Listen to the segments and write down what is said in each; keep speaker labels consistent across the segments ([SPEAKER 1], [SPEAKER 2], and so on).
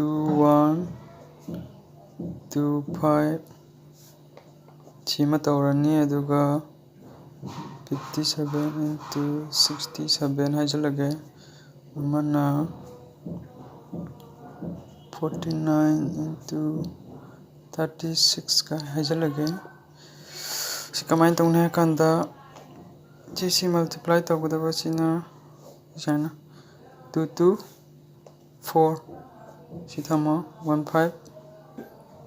[SPEAKER 1] 1 2 5 ꯁꯤꯃ ꯇꯧꯔꯅꯤ ꯑꯗꯨꯒ 57 into 67 ꯍꯥꯏꯖꯜꯂꯒꯦ ꯑꯃꯅ 49 into 36 ꯀ ꯍꯥꯏꯖꯜꯂꯒꯦ ꯁꯤ ꯀꯃꯥꯏꯅ ꯇꯧꯅꯤ ꯍꯥꯏ ꯀꯥꯟꯗ ꯁꯤ ꯃꯜꯇꯤꯄ꯭ꯂꯥꯏ ꯇꯧꯒꯗꯕ ꯁꯤꯅ ꯁꯨꯃꯥꯏꯅ 2 2 4 ꯁꯤ ꯊꯝꯃꯣ 1 5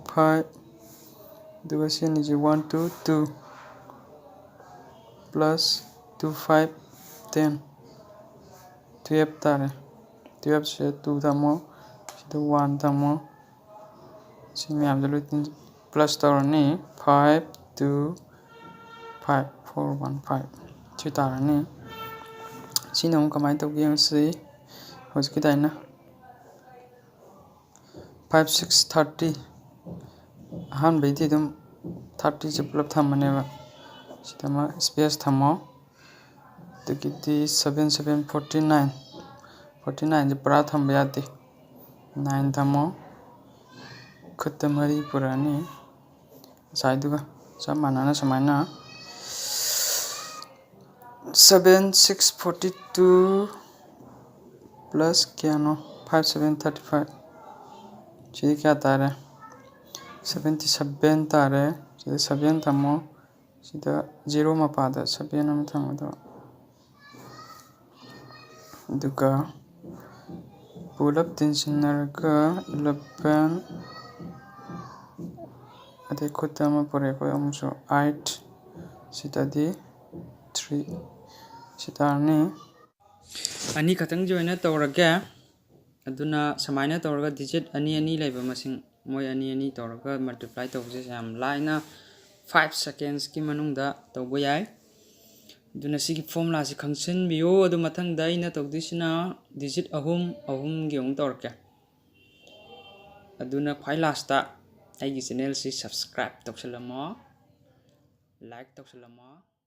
[SPEAKER 1] 5 ꯑꯗꯨꯒ ꯁꯤ ꯑꯅꯤꯁꯤ 1 2 2 plus 2 5 10 12 ꯇꯥꯔꯦ 12 ꯁꯦ 2 ꯊꯝꯃꯣ ꯁꯤꯗ 1 ꯊꯝꯃꯣ ꯁꯤ ꯃꯌꯥꯝꯗ ꯂꯣꯏ ꯄ꯭ꯂꯁ ꯇꯧꯔꯅꯤ 5 2 5 4 1 5 ꯁꯤ ꯇꯥꯔꯅꯤ ꯁꯤꯅ ꯑꯃꯨꯛ ꯀꯃꯥꯏꯅ ꯇꯧꯒꯦ ꯌꯦꯡꯁꯤ ꯍꯧꯖꯤꯛꯀꯤꯗꯥꯏꯅ 5 6 30 ꯑꯍꯥꯟꯕꯩꯗꯤ ꯑꯗꯨꯝ 30ꯁꯦ ꯄꯨꯂꯞ ꯊꯝꯃꯅꯦꯕ ꯁꯤꯗ ꯑꯃ ꯁ꯭ꯄꯦꯁ ꯊꯝꯃꯣ ꯑꯗꯒꯤꯗꯤ 7 7 49 49ꯁꯦ ꯄꯨꯔꯥ ꯊꯝꯕ ꯌꯥꯗꯦ 9 ꯊꯝꯃꯣ ꯈꯨꯠꯇ ꯃꯔꯤ ꯄꯨꯔꯛꯑꯅꯤ ꯉꯁꯥꯏꯗꯨꯒ ꯆꯞ ꯃꯥꯟꯅꯅ ꯁꯨꯃꯥꯏꯅ 7 6 42 plus kano 5 7 35 sidi kya tare 77 tare sida 7 thamo sida 0 mapada 7 am thamo do duka pulap tinsinarga 11 ade kutama pore ko amso 8 sida di 3 sitarni ani khatang joina tawraga aduna samaina tawraga digit ani ani laiba masing moi ani ani tawraga multiply tawbse yam laina 5 seconds ki manungda tawbo yai aduna sigi formula si khangsin biyo adu mathang da ina tawdisina digit ahum gi ong tawrka aduna khwai last ta aigi channel si subscribe tawsalamo like tawsalamo